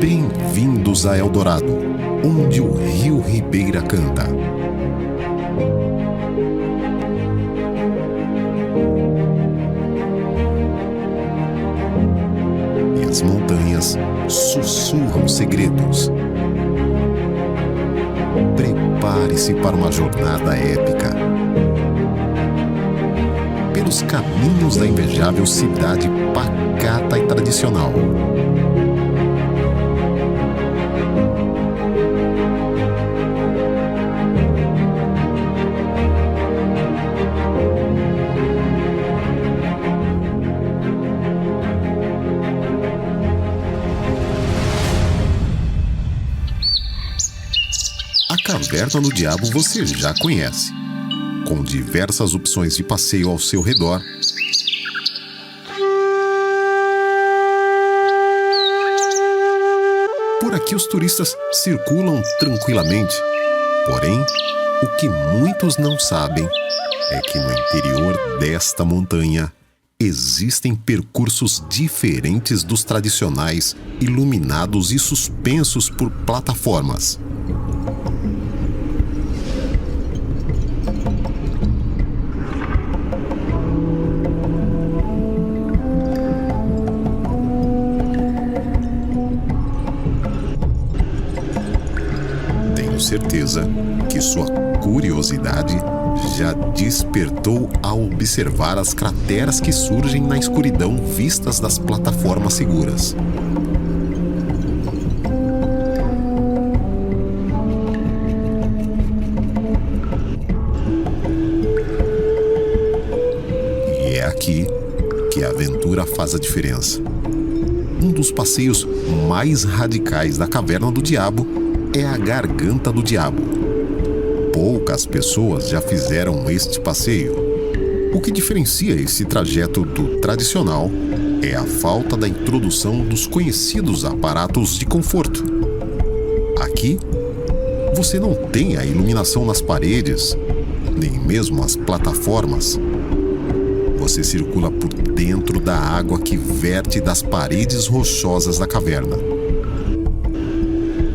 Bem-vindos a Eldorado, onde o Rio Ribeira canta. E as montanhas sussurram segredos. Prepare-se para uma jornada épica. Pelos caminhos da invejável cidade pacata e tradicional. A Caverna do Diabo você já conhece, com diversas opções de passeio ao seu redor. Por aqui os turistas circulam tranquilamente, porém, o que muitos não sabem é que no interior desta montanha existem percursos diferentes dos tradicionais, iluminados e suspensos por plataformas. Certeza que sua curiosidade já despertou ao observar as crateras que surgem na escuridão vistas das plataformas seguras. E é aqui que a aventura faz a diferença. Um dos passeios mais radicais da Caverna do Diabo é a Garganta do Diabo. Poucas pessoas já fizeram este passeio. O que diferencia esse trajeto do tradicional é a falta da introdução dos conhecidos aparatos de conforto. Aqui, você não tem a iluminação nas paredes, nem mesmo as plataformas. Você circula por dentro da água que verte das paredes rochosas da caverna.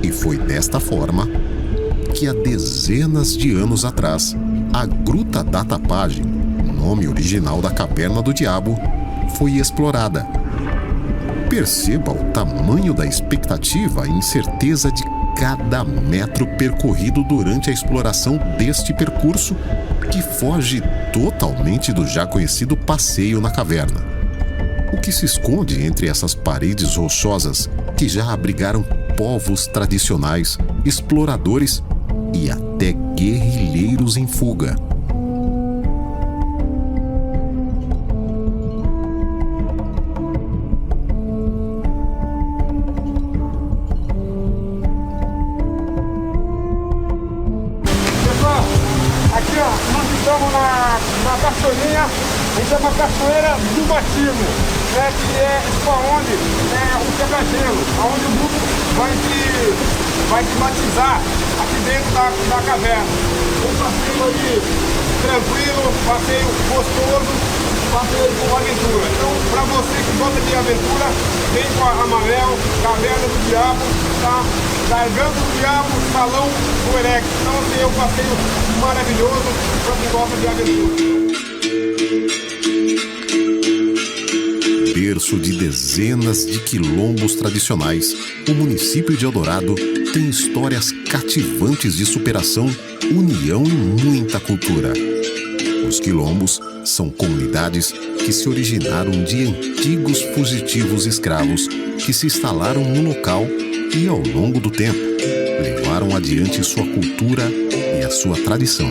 E foi desta forma que há dezenas de anos atrás, a Gruta da Tapagem, nome original da Caverna do Diabo, foi explorada. Perceba o tamanho da expectativa e incerteza de cada metro percorrido durante a exploração deste percurso, que foge totalmente do já conhecido passeio na caverna. O que se esconde entre essas paredes rochosas que já abrigaram povos tradicionais, exploradores e até guerrilheiros em fuga. Pessoal, aqui ó, nós estamos na cachoeirinha, a gente chama Cachoeira do Batismo, que é onde o quebra-gelo, onde o grupo vai se batizar aqui dentro da caverna. Um passeio ali tranquilo, passeio gostoso, passeio com aventura. Então, para você que gosta de aventura, vem com a Amarelo, Caverna do Diabo, tá? Garganta do Diabo, Salão do Erex. Então, assim, é um passeio maravilhoso para quem gosta de aventura. Berço de dezenas de quilombos tradicionais, o município de Eldorado tem histórias cativantes de superação, união e muita cultura. Os quilombos são comunidades que se originaram de antigos fugitivos escravos que se instalaram no local e, ao longo do tempo, levaram adiante sua cultura e a sua tradição.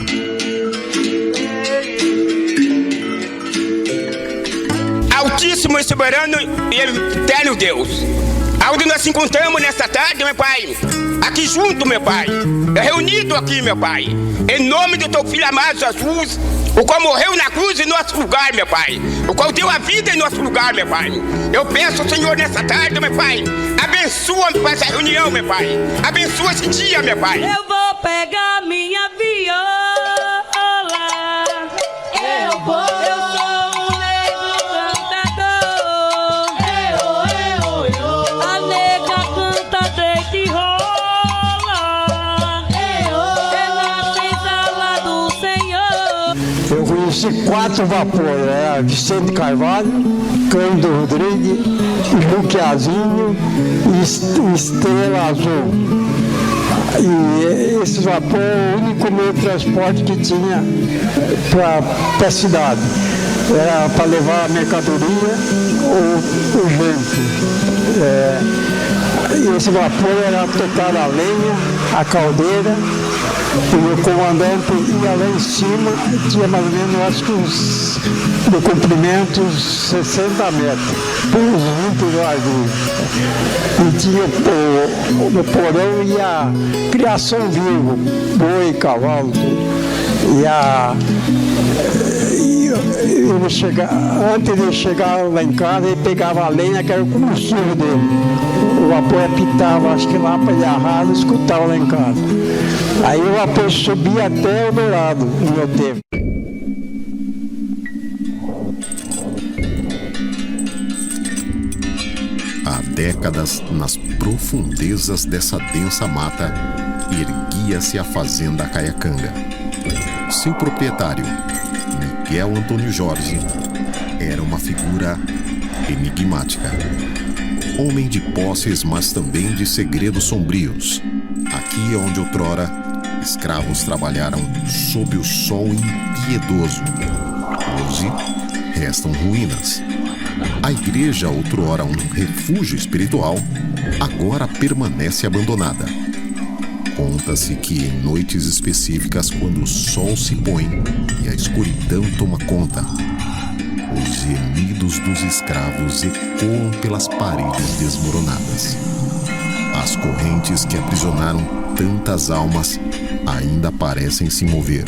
Altíssimo e soberano e eterno Deus, aonde nós nos encontramos nesta tarde, meu Pai, aqui junto, meu Pai, reunido aqui, meu Pai, em nome do Teu Filho amado Jesus, o qual morreu na cruz em nosso lugar, meu Pai, o qual deu a vida em nosso lugar, meu Pai. Eu peço ao Senhor nessa tarde, meu Pai, abençoa, meu Pai, essa reunião, meu Pai, abençoa esse dia, meu Pai. Eu vou pegar minha viola, eu vou. A nega canta conheci 4 vapores, era Vicente Carvalho, Cândido Rodrigues, Luquiazinho e Estrela Azul. E esse vapor é o único meio de transporte que tinha para a cidade. Era para levar a mercadoria ou gente. E esse vapor era tocar a lenha, a caldeira, e o comandante ia lá em cima, tinha mais ou menos, acho que de comprimento, 60 metros, por uns 20 largos. E tinha no porão e a criação viva, boi, cavalo, antes de chegar lá em casa, ele pegava a lenha, que era o combustível dele. O vapor apitava, acho que lá para Ilharrado, escutava lá em casa. Aí o vapor subia até o Dourado, no meu tempo. Há décadas, nas profundezas dessa densa mata, erguia-se a fazenda Caiacanga. Seu proprietário, Miguel Antônio Jorge, era uma figura enigmática. Homem de posses, mas também de segredos sombrios. Aqui é onde outrora escravos trabalharam sob o sol impiedoso. Hoje restam ruínas. A igreja, outrora um refúgio espiritual, agora permanece abandonada. Conta-se que em noites específicas, quando o sol se põe e a escuridão toma conta, os gemidos dos escravos ecoam pelas paredes desmoronadas. As correntes que aprisionaram tantas almas ainda parecem se mover.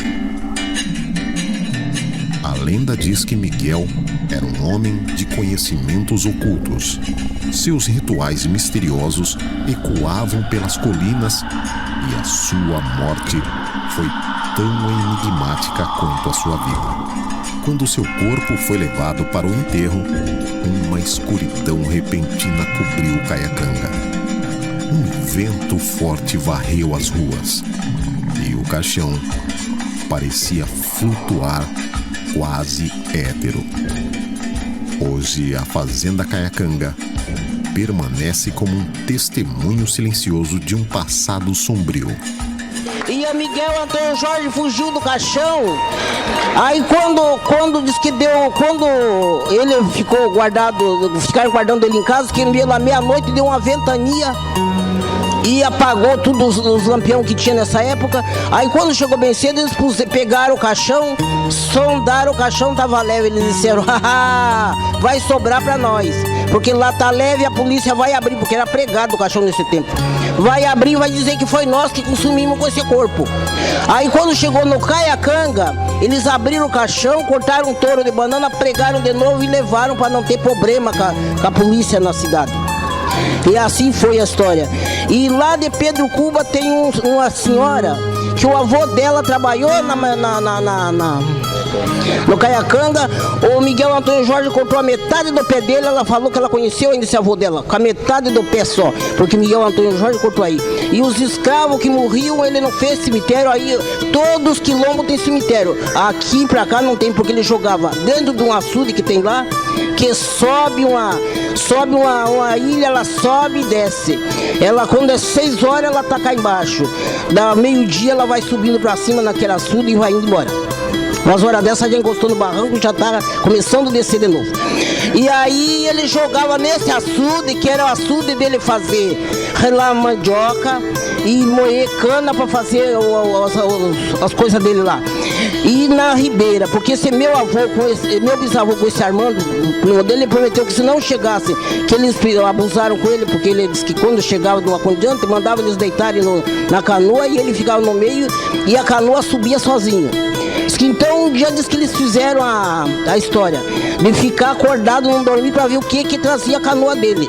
A lenda diz que Miguel era um homem de conhecimentos ocultos. Seus rituais misteriosos ecoavam pelas colinas e a sua morte foi tão enigmática quanto a sua vida. Quando seu corpo foi levado para o enterro, uma escuridão repentina cobriu Caiacanga. Um vento forte varreu as ruas e o caixão parecia flutuar quase hétero. Hoje, a fazenda Caiacanga permanece como um testemunho silencioso de um passado sombrio. E a Miguel Antônio Jorge fugiu do caixão. Aí quando diz que deu, quando ele ficou guardado, ficaram guardando ele em casa, que ele lá meia-noite deu uma ventania e apagou todos os lampião que tinha nessa época. Aí quando chegou bem cedo, eles pegaram o caixão, sondaram o caixão, tava leve. Eles disseram, haha, vai sobrar pra nós, porque lá tá leve, a polícia vai abrir, porque era pregado o caixão nesse tempo. Vai abrir e vai dizer que foi nós que consumimos com esse corpo. Aí quando chegou no Caiacanga, eles abriram o caixão, cortaram um touro de banana, pregaram de novo e levaram para não ter problema com a polícia na cidade. E assim foi a história. E lá de Pedro Cuba tem uma senhora que o avô dela trabalhou no Caiacanga. O Miguel Antônio Jorge cortou a metade do pé dele. Ela falou que ela conheceu ainda esse avô dela, com a metade do pé só, porque Miguel Antônio Jorge cortou aí. E os escravos que morriam, ele não fez cemitério. Aí todos os quilombos tem cemitério. Aqui pra cá não tem, porque ele jogava dentro de um açude que tem lá, que sobe uma ilha, ela sobe e desce. Ela, quando é 6 horas, ela tá cá embaixo. Da meio-dia, ela vai subindo pra cima naquele açude e vai indo embora. Umas horas dessa, já encostou no barranco e já tá começando a descer de novo. E aí ele jogava nesse açude, que era o açude dele fazer relar mandioca e moer cana para fazer as coisas dele lá. E na ribeira, porque esse meu bisavô com esse Armando, o primo dele, prometeu que se não chegasse, que eles abusaram com ele, porque ele disse que quando chegava de uma condiante, mandava eles deitarem na canoa e ele ficava no meio e a canoa subia sozinho. Então um dia diz que eles fizeram a história de ficar acordado, não dormir, para ver o que trazia a canoa dele.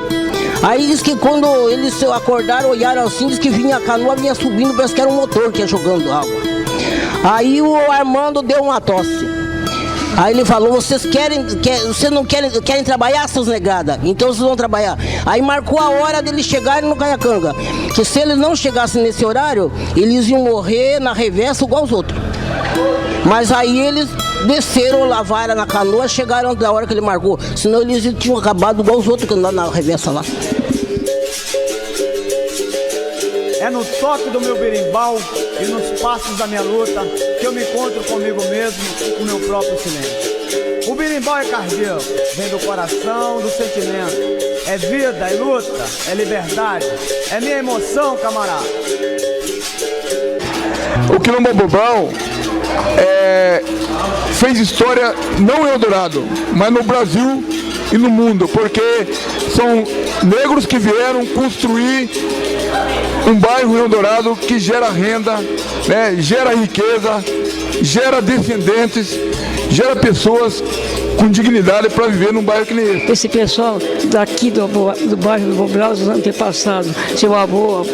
Aí diz que quando eles acordaram, olharam assim, diz que vinha a canoa, vinha subindo, parece que era um motor que ia jogando água. Aí o Armando deu uma tosse. Aí ele falou, vocês não querem trabalhar, seus negadas? Então vocês vão trabalhar. Aí marcou a hora deles chegarem no Caiacanga, que se eles não chegassem nesse horário, eles iam morrer na reversa igual os outros. Mas aí eles desceram, lavaram na canoa, chegaram da hora que ele marcou. Senão eles tinham acabado igual os outros que andaram na reversa lá. É no toque do meu berimbau e nos passos da minha luta que eu me encontro comigo mesmo e com meu próprio silêncio. O berimbau é cardíaco, vem do coração, do sentimento. É vida, é luta, é liberdade, é minha emoção, camarada. O Quilombo Bobral fez história não em Eldorado, mas no Brasil e no mundo, porque são negros que vieram construir um bairro em Eldorado que gera renda, né, gera riqueza, gera descendentes, gera pessoas com dignidade para viver num bairro que nem esse. Esse pessoal daqui do bairro do Bobral, os antepassados, seu avô,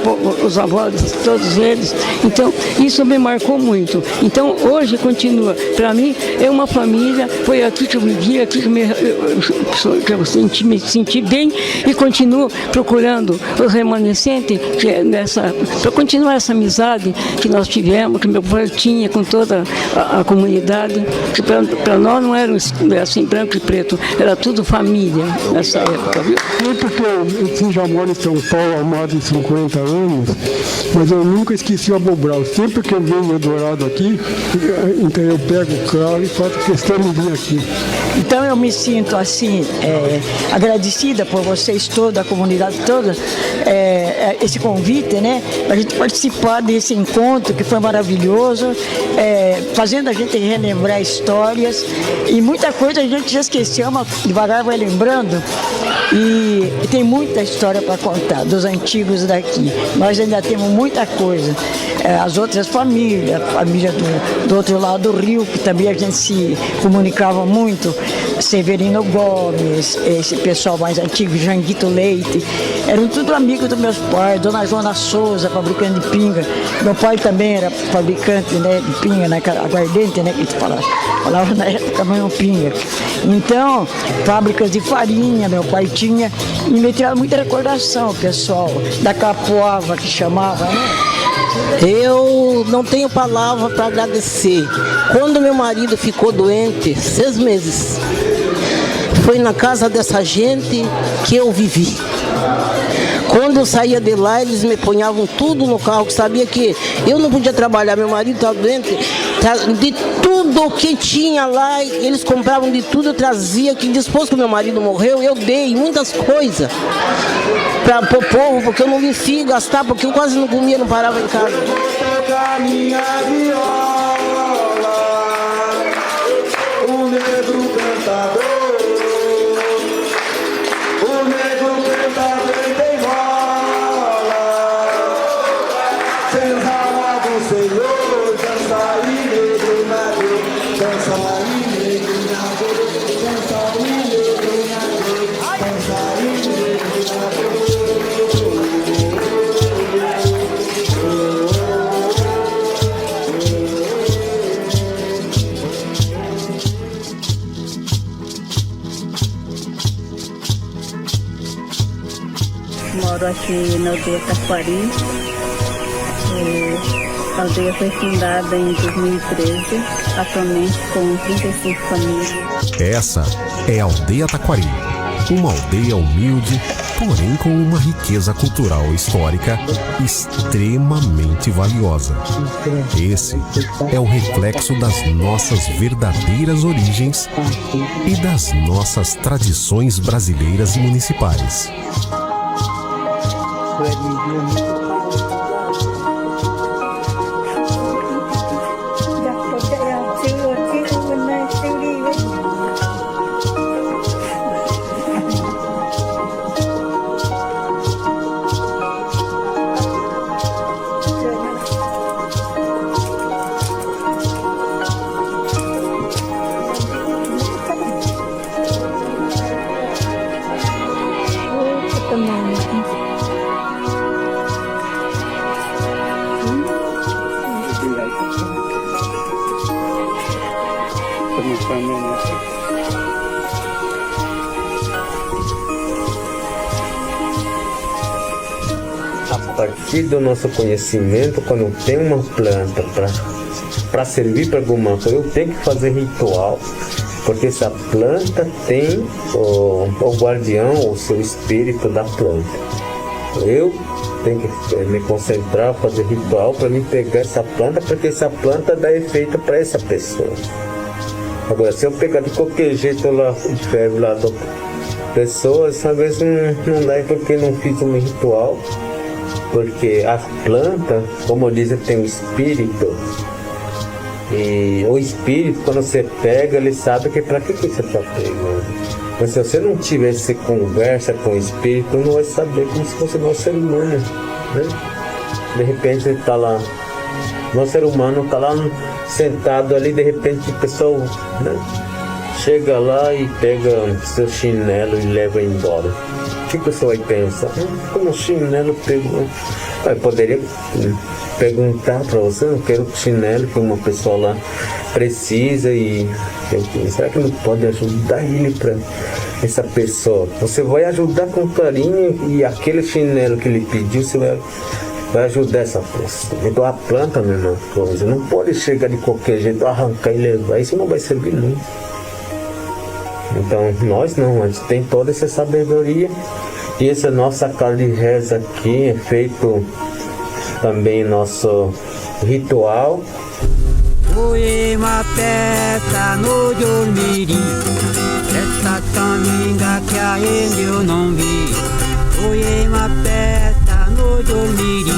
os avós, todos eles. Então, isso me marcou muito. Então, hoje continua. Para mim, é uma família, foi aqui que eu vivi, aqui que eu me senti bem e continuo procurando o remanescente, para continuar essa amizade que nós tivemos, que meu pai tinha com toda a comunidade, que para nós não era assim, branco e preto, era tudo família nessa época, viu? Porque eu já moro em São Paulo há mais de 50 anos, mas eu nunca esqueci o Bobral. Sempre que eu venho em Eldorado aqui, então eu pego o carro e faço questão de vir aqui. Então eu me sinto assim, agradecida por vocês toda, a comunidade toda, esse convite, né? A gente participar desse encontro que foi maravilhoso, fazendo a gente relembrar histórias e muita coisa a gente já esqueceu, mas devagar vai lembrando. E tem muita história para contar dos antigos daqui. Nós ainda temos muita coisa. As outras famílias, a família do outro lado do rio, que também a gente se comunicava muito, Severino Gomes, esse pessoal mais antigo, Janguito Leite, eram tudo amigos dos meus pais, Dona Joana Souza, fabricante de pinga. Meu pai também era fabricante, né, de pinga, né, aguardente, né, que a gente falava na época, mas não pinga. Então, fábricas de farinha, meu pai tinha, e me tiraram muita recordação, pessoal, da capoava que chamava, né? Eu não tenho palavra para agradecer. Quando meu marido ficou doente, 6 meses, foi na casa dessa gente que eu vivi. Quando eu saía de lá, eles me ponhavam tudo no carro, que sabia que eu não podia trabalhar, meu marido estava doente, de tudo que tinha lá, eles compravam de tudo, eu trazia, que depois que meu marido morreu, eu dei muitas coisas para o povo, porque eu não me fui gastar, porque eu quase não comia, não parava em casa. Moro aqui na aldeia Taquari. A aldeia foi fundada em 2013, atualmente com 35 famílias. Essa é a Aldeia Taquari, uma aldeia humilde, porém com uma riqueza cultural e histórica extremamente valiosa. Esse é o reflexo das nossas verdadeiras origens e das nossas tradições brasileiras e municipais. Tá bom. partir do nosso conhecimento, quando tem uma planta para servir para alguma coisa, eu tenho que fazer ritual, porque essa planta tem o guardião, o seu espírito da planta. Eu tenho que me concentrar, fazer ritual para me pegar essa planta, porque essa planta dá efeito para essa pessoa. Agora, se eu pegar de qualquer jeito lá, o ferro lá da pessoa, essa vez não dá, porque não fiz um ritual. Porque a planta, como dizem, tem um espírito. E o espírito, quando você pega, ele sabe que para que você está pegando. Mas se você não tiver essa conversa com o espírito, não vai saber, como se fosse um ser humano, né? De repente ele está lá, um ser humano está lá sentado ali, de repente o pessoal, né, chega lá e pega seu chinelo e leva embora. O que a pessoa vai pensar? Como o chinelo pegou? Eu poderia perguntar para você, eu quero o chinelo que uma pessoa lá precisa, e será que não pode ajudar ele para essa pessoa? Você vai ajudar com carinho, e aquele chinelo que ele pediu, você vai ajudar essa pessoa. Então a planta, a mesma coisa, não pode chegar de qualquer jeito, arrancar e levar, isso não vai servir nunca. Então nós não, a gente tem toda essa sabedoria, e essa nossa casa de reza aqui é feito também nosso ritual. Oi, mapeta no dormiri, essa tão linda que ainda eu não vi. Oi, mapeta no dormiri,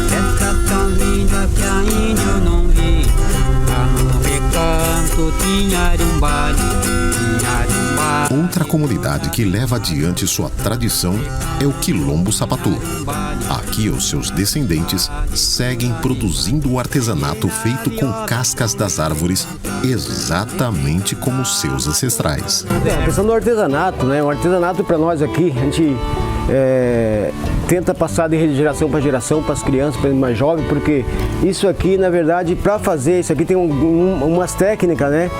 essa tão linda que ainda eu não vi. Lá no recanto tinha um baile. Outra comunidade que leva adiante sua tradição é o Quilombo Sapatu. Aqui, os seus descendentes seguem produzindo o artesanato feito com cascas das árvores, exatamente como seus ancestrais. A questão do artesanato, né? O artesanato para nós aqui, a gente tenta passar de geração para geração, para as crianças, para os mais jovens, porque isso aqui, na verdade, para fazer isso aqui tem umas técnicas, né?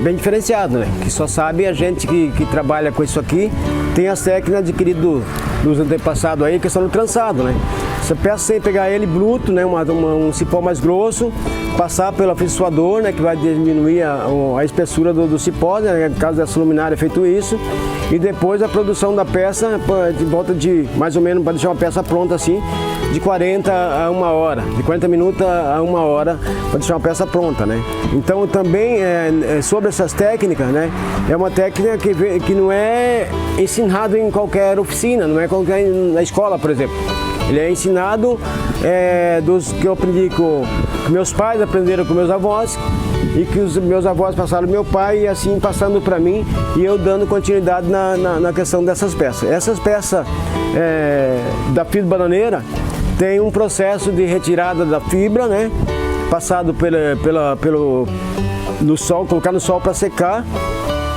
Bem diferenciado, né? Que só sabe a gente que trabalha com isso aqui, tem as técnicas adquiridas dos antepassados aí, que são no trançado, né? Você peça sem pegar ele bruto, né? Um cipó mais grosso, passar pelo afeiçoador, né? Que vai diminuir a espessura do cipó, né? No caso dessa luminária é feito isso. E depois a produção da peça, de volta de mais ou menos, para deixar uma peça pronta assim, de 40 a 1 hora, de 40 minutos a 1 hora, para deixar uma peça pronta, né? Então também sobre essas técnicas, né? É uma técnica que não é ensinado em qualquer oficina, não é na escola, por exemplo. Ele é ensinado dos que eu aprendi que meus pais aprenderam com meus avós, e que os meus avós passaram ao meu pai, e assim passando para mim, e eu dando continuidade na questão dessas peças. Essas peças da fibra bananeira tem um processo de retirada da fibra, né? Passado no sol, colocar no sol para secar,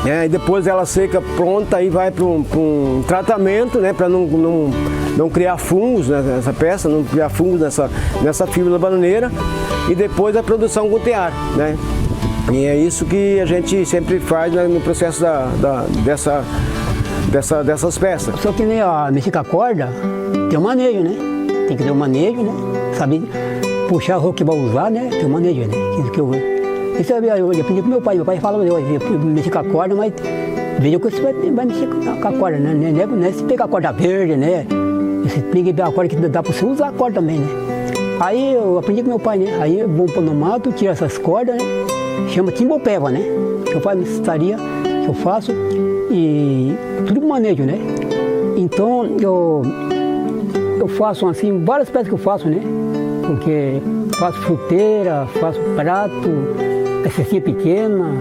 e depois ela seca pronta e vai para um tratamento, né? Para não criar fungos nessa peça, não criar fungos nessa fibra bananeira, e depois a produção com tear, né? E é isso que a gente sempre faz, né, no processo dessas peças. Só que nem mexer com a corda, tem um manejo, né? Tem que ter um manejo, né? Saber puxar a roupa que vai usar, né? Tem um manejo, né? Isso eu aprendi com meu pai falava, eu mexer com a corda, mas veja que você vai mexer com a corda, né? Não é se pegar a corda verde, né? Você pega a corda que dá para você usar a corda também, né? Aí eu aprendi com meu pai, né? Aí vamos pôr no mato, tira essas cordas, né? Chama timbopeva, né? Que eu faço estaria, que eu faço, e tudo com manejo, né? Então eu faço assim, várias peças que eu faço, né? Porque faço fruteira, faço prato, cestinha pequena,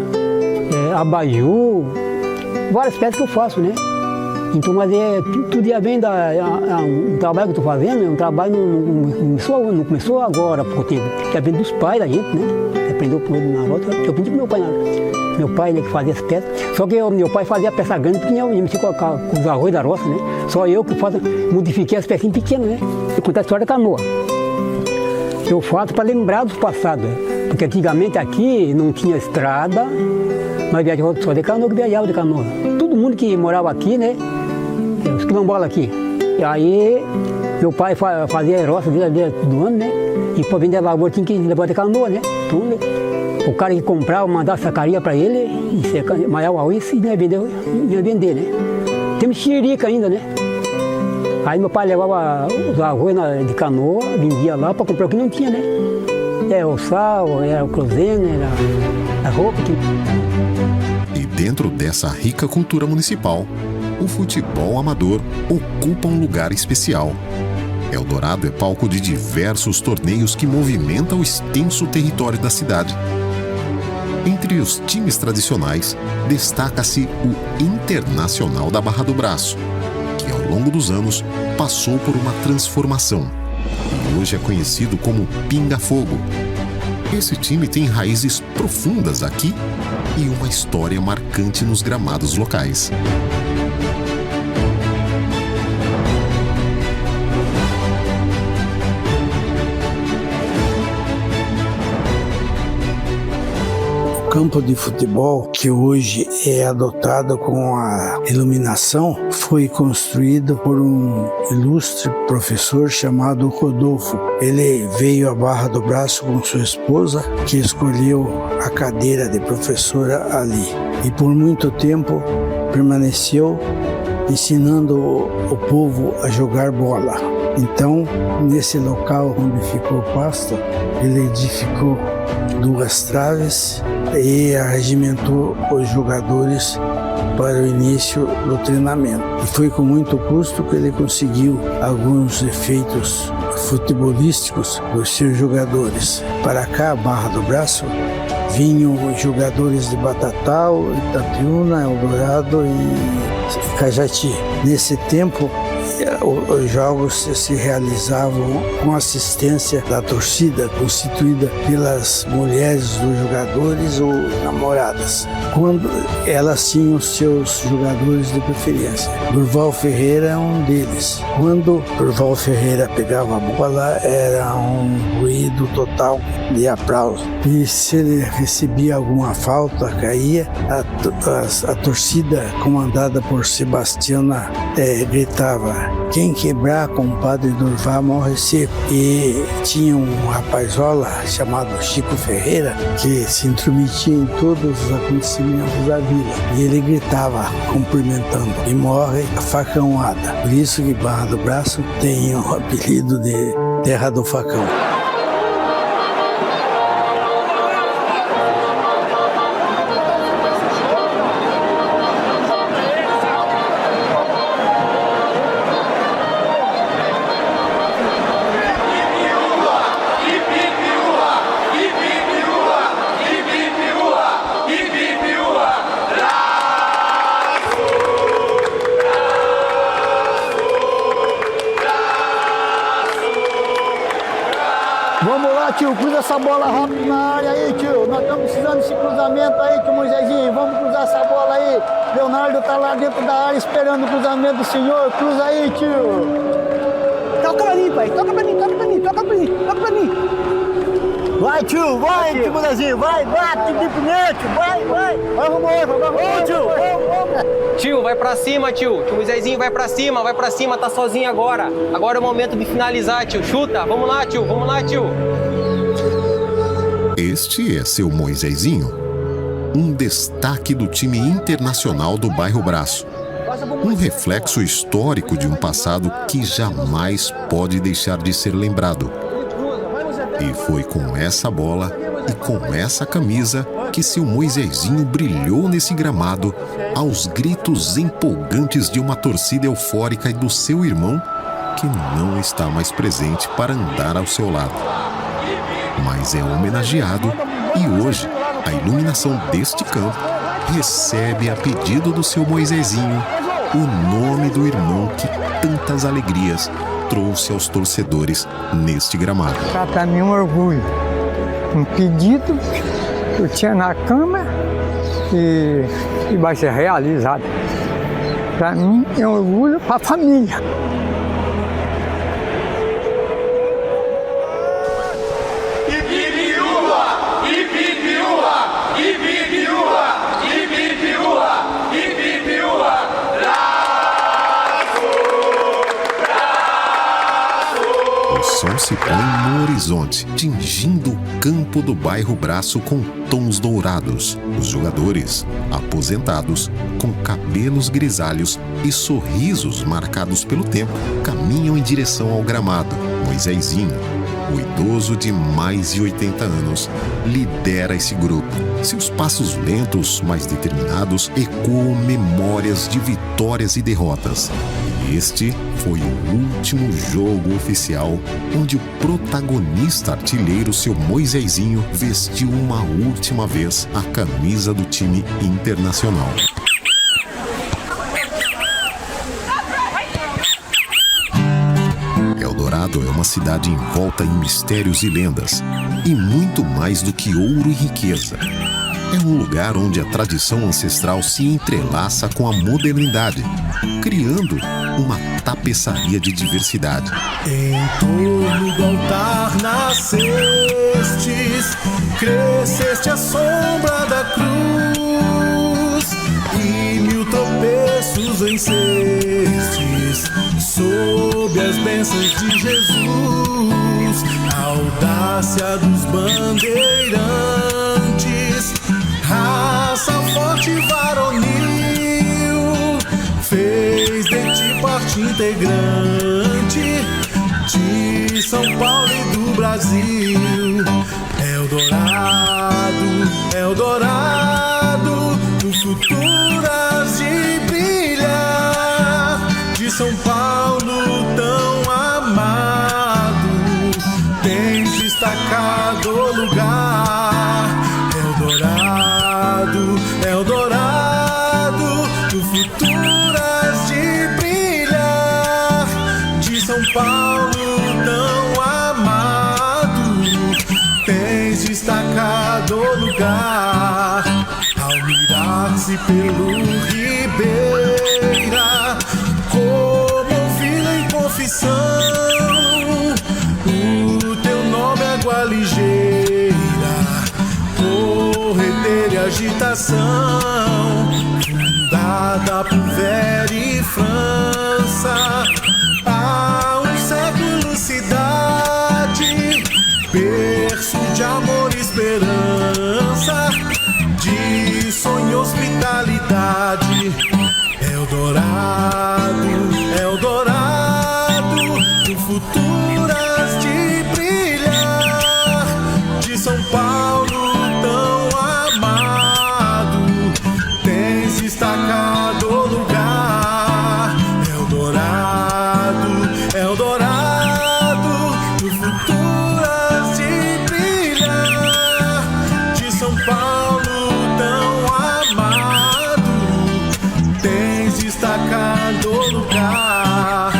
abajur, várias peças que eu faço, né? Então, mas tudo já vem um trabalho que eu estou fazendo, é um trabalho não começou agora, porque já vem dos pais da gente, né? Aprendeu com ele na roça, eu aprendi com meu pai, meu pai, né, que fazia as peças. Só que meu pai fazia a peça grande, porque eu mexia com os arroz da roça, né? Só eu que modifiquei as pecinhas pequenas, né? Eu conto a história da canoa. Eu faço para lembrar do passado, né? Porque antigamente aqui não tinha estrada, nós viajávamos só de canoa, que viajava de canoa. Todo mundo que morava aqui, né? Os quilombolas aqui. E aí Meu pai fazia a roça dele do ano, né? E para vender a lavoura tinha que levar de canoa, né? Tudo, né? O cara que comprava, mandava sacaria para ele, e malhava o arroz e ia vender, né? Temos xerica ainda, né? Aí meu pai levava os arroz de canoa, vendia lá para comprar o que não tinha, né? Era o sal, era o cruzene, era a roupa. E dentro dessa rica cultura municipal, o futebol amador ocupa um lugar especial. Eldorado é palco de diversos torneios que movimentam o extenso território da cidade. Entre os times tradicionais, destaca-se o Internacional da Barra do Braço, que ao longo dos anos passou por uma transformação e hoje é conhecido como Pinga Fogo. Esse time tem raízes profundas aqui e uma história marcante nos gramados locais. O campo de futebol, que hoje é adotado com a iluminação, foi construído por um ilustre professor chamado Rodolfo. Ele veio à Barra do Braço com sua esposa, que escolheu a cadeira de professora ali. E por muito tempo permaneceu ensinando o povo a jogar bola. Então, nesse local onde ficou o pasto, ele edificou 2 traves e arregimentou os jogadores para o início do treinamento. E foi com muito custo que ele conseguiu alguns efeitos futebolísticos dos seus jogadores. Para cá, Barra do Braço, vinham os jogadores de Batatal, Itapiúna, Eldorado e Cajati. Nesse tempo, os jogos se realizavam com assistência da torcida, constituída pelas mulheres dos jogadores ou namoradas, quando elas tinham seus jogadores de preferência. Durval Ferreira é um deles. Quando Durval Ferreira pegava a bola, era um ruído total de aplauso. E se ele recebia alguma falta, caía, a torcida comandada por Sebastiana gritava: "Quem quebrar com o padre Durval morre seco." E tinha um rapazola chamado Chico Ferreira que se intrometia em todos os acontecimentos da vila. E ele gritava, cumprimentando: "E morre a facãoada." Por isso que Barra do Braço tem o apelido de Terra do Facão. Vamos lá, tio, cruza essa bola rápido na área aí, tio. Nós estamos precisando desse cruzamento aí, tio Moisésinho. Vamos cruzar essa bola aí. Leonardo tá lá dentro da área esperando o cruzamento do senhor. Cruza aí, tio. Toca pra mim, pai. Toca pra mim, toca pra mim, toca pra mim, toca pra mim. Vai, tio, vai, tio Moisésinho. Vai, bate de primeiro, tio. Vai, vai. Vai, arrumou, tio. Tio, vai pra cima, tio. Tio Moisésinho vai pra cima, tá sozinho agora. Agora é o momento de finalizar, tio. Chuta, vamos lá, tio, tio. Este é seu Moisésinho, um destaque do time internacional do bairro Braço. Um reflexo histórico de um passado que jamais pode deixar de ser lembrado. E foi com essa bola e com essa camisa que seu Moisésinho brilhou nesse gramado aos gritos empolgantes de uma torcida eufórica e do seu irmão, que não está mais presente para andar ao seu lado. Mas é homenageado e hoje a iluminação deste campo recebe a pedido do seu Moisésinho o nome do irmão que tantas alegrias trouxe aos torcedores neste gramado. Para mim é um orgulho, um pedido que eu tinha na cama e vai ser realizado. Para mim é um orgulho para a família. sol se põe no horizonte, tingindo o campo do bairro Braço com tons dourados. Os jogadores, aposentados, com cabelos grisalhos e sorrisos marcados pelo tempo, caminham em direção ao gramado. Moisésinho, o idoso de mais de 80 anos, lidera esse grupo. Seus passos lentos, mas determinados, ecoam memórias de vitórias e derrotas. Este foi o último jogo oficial onde o protagonista artilheiro, seu Moisésinho, vestiu uma última vez a camisa do time internacional. Eldorado é uma cidade envolta em mistérios e lendas, e muito mais do que ouro e riqueza. É um lugar onde a tradição ancestral se entrelaça com a modernidade, criando uma tapeçaria de diversidade. Em torno do altar nascestes, cresceste à sombra da cruz, e 1000 tropeços vencestes, sob as bênçãos de Jesus. A audácia dos bandeirantes, raça forte e varonil, fez de ti parte integrante de São Paulo e do Brasil. Eldorado, Eldorado, no futuro has de brilhar, de São Paulo tão amado, tens destacado lugar. Eldorado, Eldorado, no futuro has de brilhar, de São Paulo tão amado, tens destacado lugar. Ao mirar-se pelo Ribeira, como ouvir em confissão, o teu nome é água ligeira, corredeira e agitação, fundada por Vera e França, há um século cidade, berço de amor e esperança, de sonho e hospitalidade. Eldorado, Eldorado, no futuro has de brilhar, de São Paulo tão amado, tens destacado lugar. Eldorado, Eldorado, no futuro has de brilhar, de São Paulo tão amado, tens destacado lugar.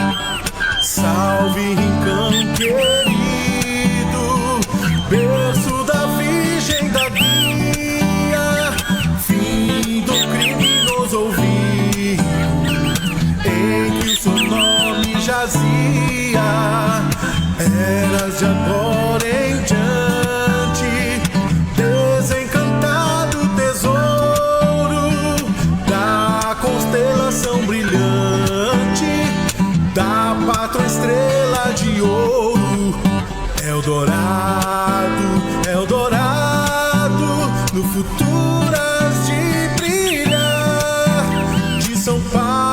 Salve Rincão querido, berço da Virgem da Guia, fim do criminoso ouvido, em que o seu nome jazia. Eras de agora em diante, desencantado tesouro da constelação brilhante, da pátria estrela de ouro. Eldorado, Eldorado, no futuro has de brilhar, de São Paulo